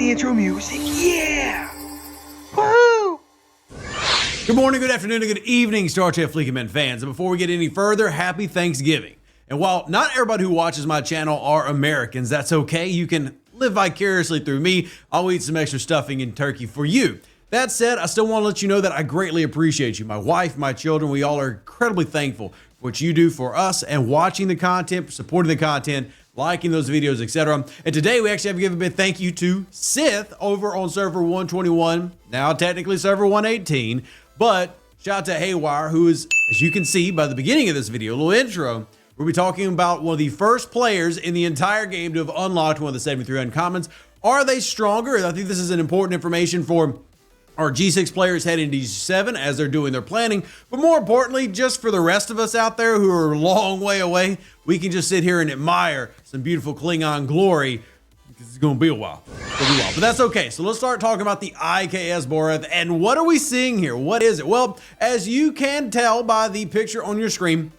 the intro music. Yeah! Woohoo! Good morning, good afternoon, and good evening, Star Trek Fleekin' Men fans. And before we get any further, happy Thanksgiving. And while not everybody who watches my channel are Americans, that's okay. You can live vicariously through me. I'll eat some extra stuffing and turkey for you. That said, I still want to let you know that I greatly appreciate you. My wife, my children, we all are incredibly thankful for what you do for us and watching the content, supporting the content, liking those videos, etc. And today we actually have to give a big thank you to Sith over on server 121, now technically server 118. But shout out to Haywire, who is, as you can see by the beginning of this video, a little intro, we'll be talking about one of the first players in the entire game to have unlocked one of the 73 uncommons. Are they stronger? I think this is an important information for our G6 players heading to G7 as they're doing their planning. But more importantly, just for the rest of us out there who are a long way away, we can just sit here and admire some beautiful Klingon glory. It's going to be a while. But that's okay. So let's start talking about the IKS Boreth. And what are we seeing here? What is it? Well, as you can tell by the picture on your screen,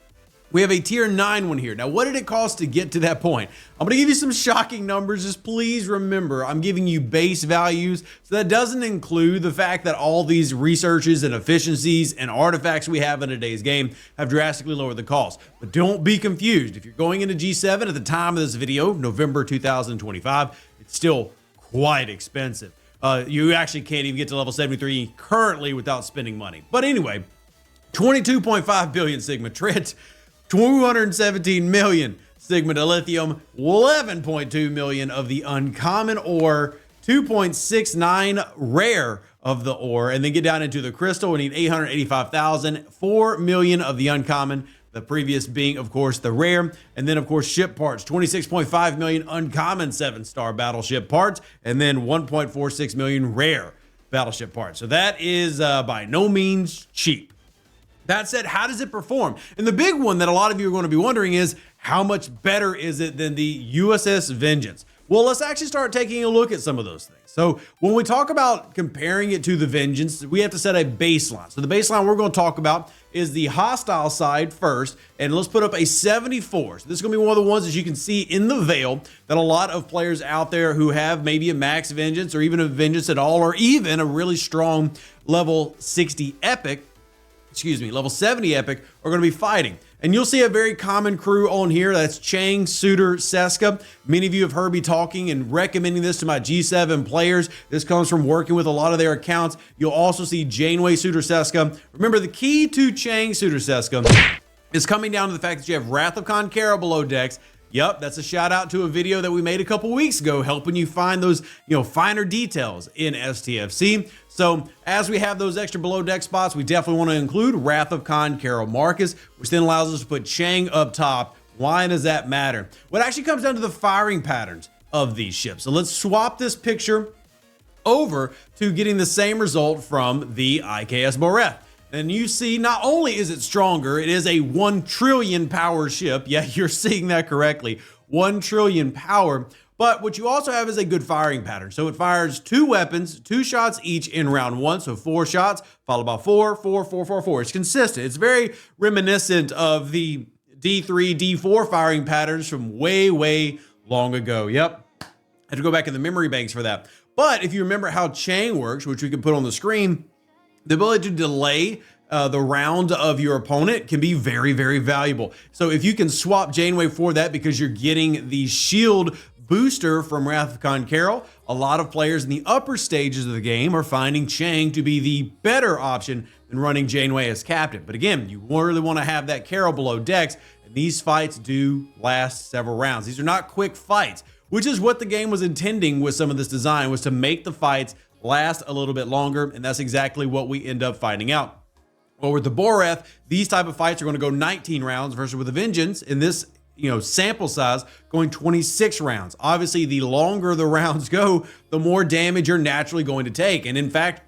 we have a tier 9 one here. Now, what did it cost to get to that point? I'm going to give you some shocking numbers. Just please remember, I'm giving you base values. So that doesn't include the fact that all these researches and efficiencies and artifacts we have in today's game have drastically lowered the cost. But don't be confused. If you're going into G7 at the time of this video, November 2025, it's still quite expensive. You actually can't even get to level 73 currently without spending money. But anyway, 22.5 billion Sigma Trit, 217 million Sigma dilithium, 11.2 million of the uncommon ore, 2.69 rare of the ore, and then get down into the crystal. We need 885,000, 4 million of the uncommon, the previous being, of course, the rare, and then, of course, ship parts, 26.5 million uncommon 7-star battleship parts, and then 1.46 million rare battleship parts. So that is by no means cheap. That said, how does it perform? And the big one that a lot of you are going to be wondering is, how much better is it than the USS Vengeance? Well, let's actually start taking a look at some of those things. So when we talk about comparing it to the Vengeance, we have to set a baseline. So the baseline we're going to talk about is the hostile side first, and let's put up a 74. So this is going to be one of the ones, as you can see in the veil, that a lot of players out there who have maybe a max Vengeance or even a Vengeance at all, or even a really strong level 60 epic, level 70 epic, are going to be fighting. And you'll see a very common crew on here. That's Chang, Suitor, Seska. Many of you have heard me talking and recommending this to my G7 players. This comes from working with a lot of their accounts. You'll also see Janeway, Suitor, Seska. Remember, the key to Chang, Suitor, Seska is coming down to the fact that you have Wrath of Khan Kara below decks. Yep, that's a shout out to a video that we made a couple weeks ago, helping you find those, finer details in STFC. So as we have those extra below deck spots, we definitely want to include Wrath of Khan Kara Marcus, which then allows us to put Chang up top. Why does that matter? What actually comes down to the firing patterns of these ships. So let's swap this picture over to getting the same result from the IKS Boreth. And you see, not only is it stronger, it is a 1 trillion power ship. Yeah, you're seeing that correctly. 1 trillion power. But what you also have is a good firing pattern. So it fires 2 weapons, 2 shots each in round 1. So 4 shots, followed by 4, 4, 4, 4, 4. It's consistent. It's very reminiscent of the D3, D4 firing patterns from way, way long ago. Yep. I have to go back in the memory banks for that. But if you remember how Chang works, which we can put on the screen, the ability to delay the round of your opponent can be very, very valuable. So if you can swap Janeway for that because you're getting the shield booster from Wrath of Khan Kara, a lot of players in the upper stages of the game are finding Chang to be the better option than running Janeway as captain. But again, you really want to have that Kara below decks, and these fights do last several rounds. These are not quick fights, which is what the game was intending with some of this design, was to make the fights last a little bit longer, and that's exactly what we end up finding out. Well, with the Boreth, these type of fights are going to go 19 rounds versus with the Vengeance in this sample size going 26 rounds. Obviously, the longer the rounds go, the more damage you're naturally going to take. And in fact,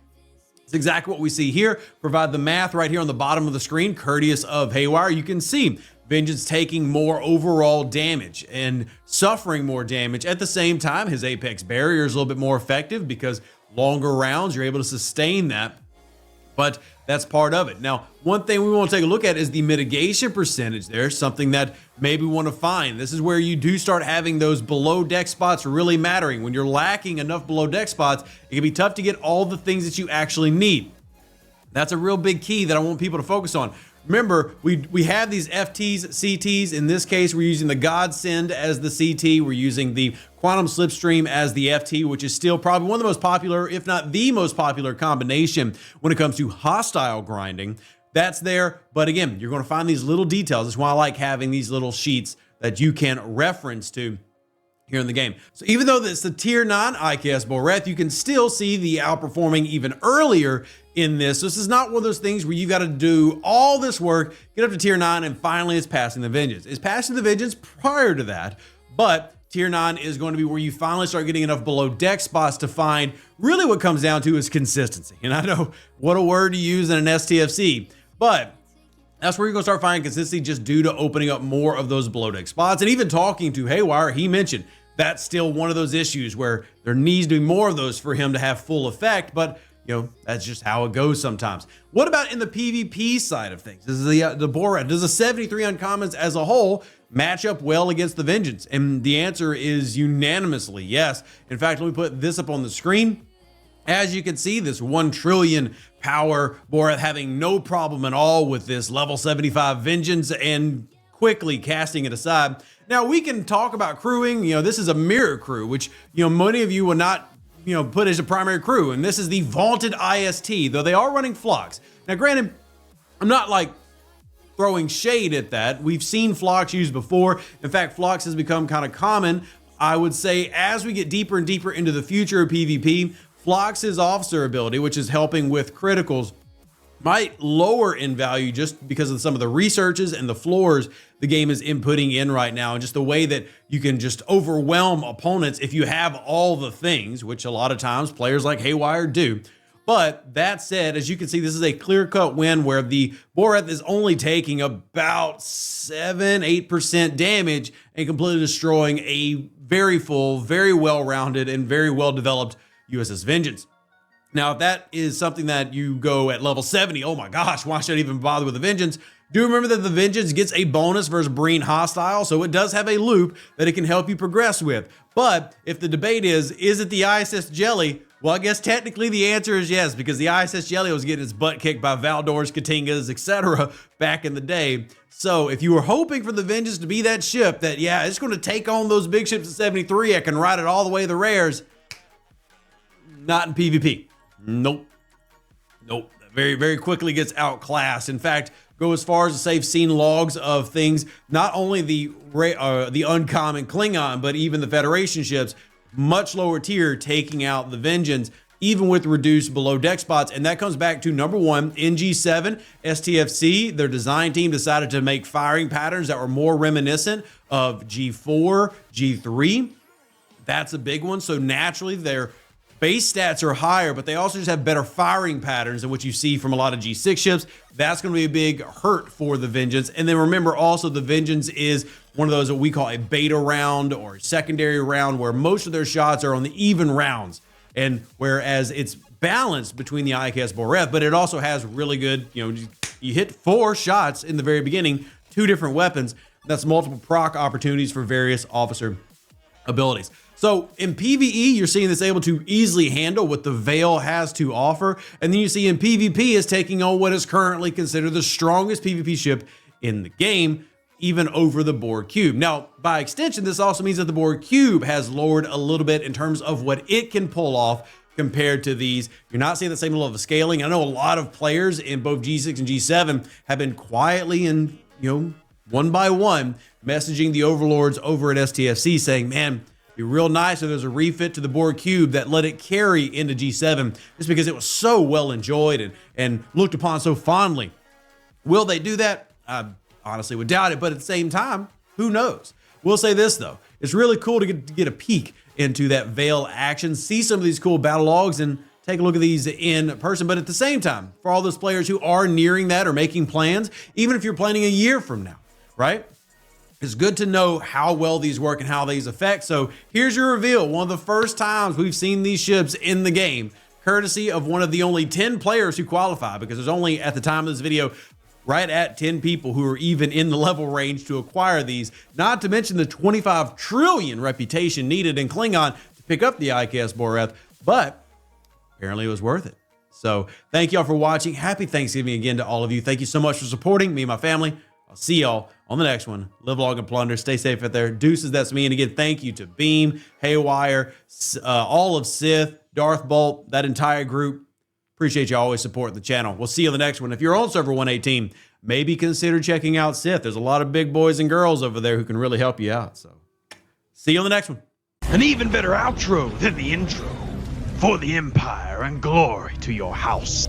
it's exactly what we see here. Provide the math right here on the bottom of the screen, courteous of Haywire. You can see Vengeance taking more overall damage and suffering more damage. At the same time, his apex barrier is a little bit more effective because longer rounds, you're able to sustain that. but that's part of it. Now, one thing we want to take a look at is the mitigation percentage there, something that maybe we want to find. This is where you do start having those below deck spots really mattering. When you're lacking enough below deck spots, it can be tough to get all the things that you actually need. That's a real big key that I want people to focus on. Remember, we have these FTs, CTs. In this case, we're using the Godsend as the CT. We're using the Quantum Slipstream as the FT, which is still probably one of the most popular, if not the most popular combination when it comes to hostile grinding. That's there. But again, you're going to find these little details. That's why I like having these little sheets that you can reference to here in the game. So even though it's the tier 9 IKS Boreth, you can still see the outperforming even earlier in this. This is not one of those things where you got to do all this work, get up to tier 9, and finally it's passing the Vengeance. It's passing the Vengeance prior to that, but tier 9 is going to be where you finally start getting enough below deck spots to find really what comes down to is consistency. And I know what a word to use in an STFC, but that's where you're going to start finding consistency just due to opening up more of those below deck spots. And even talking to Haywire, he mentioned that's still one of those issues where there needs to be more of those for him to have full effect, but you know, that's just how it goes sometimes. What about in the PvP side of things? This is the Boreth. Does the 73 uncommons as a whole match up well against the Vengeance? And the answer is unanimously yes. In fact, let me put this up on the screen. As you can see, this 1 trillion power Boreth having no problem at all with this level 75 Vengeance and quickly casting it aside. Now we can talk about crewing. You know, this is a mirror crew, which, you know, many of you will not, you know, put as a primary crew. And this is the vaunted IST, though they are running Phlox. Now, granted, I'm not like throwing shade at that. We've seen Phlox used before. In fact, Phlox has become kind of common. I would say as we get deeper and deeper into the future of PvP, Phlox's officer ability, which is helping with criticals, might lower in value just because of some of the researches and the floors the game is inputting in right now, and just the way that you can just overwhelm opponents if you have all the things, which a lot of times players like Haywire do. But that said, as you can see, this is a clear-cut win where the Boreth is only taking about 7-8% damage and completely destroying a very full, very well-rounded, and very well-developed USS Vengeance. Now, if that is something that you go at level 70, oh my gosh, why should I even bother with the Vengeance? Do remember that the Vengeance gets a bonus versus Breen Hostile, so it does have a loop that it can help you progress with. But if the debate is it the ISS Jelly? Well, I guess technically the answer is yes, because the ISS Jelly was getting its butt kicked by Valdors, Katingas, etc. back in the day. So if you were hoping for the Vengeance to be that ship that, yeah, it's going to take on those big ships at 73, I can ride it all the way to the rares, not in PvP. Nope. Very, very quickly gets outclassed. In fact, go as far as to say I've seen logs of things, not only the uncommon Klingon, but even the Federation ships, much lower tier, taking out the Vengeance, even with reduced below deck spots. And that comes back to number one, in G7, STFC, their design team decided to make firing patterns that were more reminiscent of G4, G3. That's a big one. So naturally, their base stats are higher, but they also just have better firing patterns than what you see from a lot of G6 ships. That's going to be a big hurt for the Vengeance. And then remember also the Vengeance is one of those that we call a beta round or secondary round, where most of their shots are on the even rounds. And whereas it's balanced between the IKS Boreth, but it also has really good, you know, you hit 4 shots in the very beginning, 2 different weapons. That's multiple proc opportunities for various officer abilities. So in PvE, you're seeing this able to easily handle what the Veil has to offer. And then you see in PvP is taking on what is currently considered the strongest PvP ship in the game, even over the Borg Cube. Now, by extension, this also means that the Borg Cube has lowered a little bit in terms of what it can pull off compared to these. You're not seeing the same level of scaling. I know a lot of players in both G6 and G7 have been quietly and, you know, one by one messaging the overlords over at STFC saying, man, be real nice if there's a refit to the Borg Cube that let it carry into G7, just because it was so well enjoyed and looked upon so fondly. Will they do that? I honestly would doubt it, but at the same time, who knows? We'll say this though, it's really cool to get a peek into that Veil action, see some of these cool battle logs and take a look at these in person. But at the same time, for all those players who are nearing that or making plans, even if you're planning a year from now, right? It's good to know how well these work and how these affect. So here's your reveal. One of the first times we've seen these ships in the game. courtesy of one of the only 10 players who qualify, because there's only, at the time of this video, right at 10 people who are even in the level range to acquire these, not to mention the 25 trillion reputation needed in Klingon to pick up the IKS Boreth, but apparently it was worth it. So thank y'all for watching. Happy Thanksgiving again to all of you. Thank you so much for supporting me and my family. I'll see y'all on the next one. Live long and plunder. Stay safe out there. Deuces, that's me. And again, thank you to Beam, Haywire, all of Sith, Darth Bolt, that entire group. Appreciate you always supporting the channel. We'll see you on the next one. If you're on server 118, maybe consider checking out Sith. There's a lot of big boys and girls over there who can really help you out. So see you on the next one. An even better outro than the intro. For the Empire and glory to your house.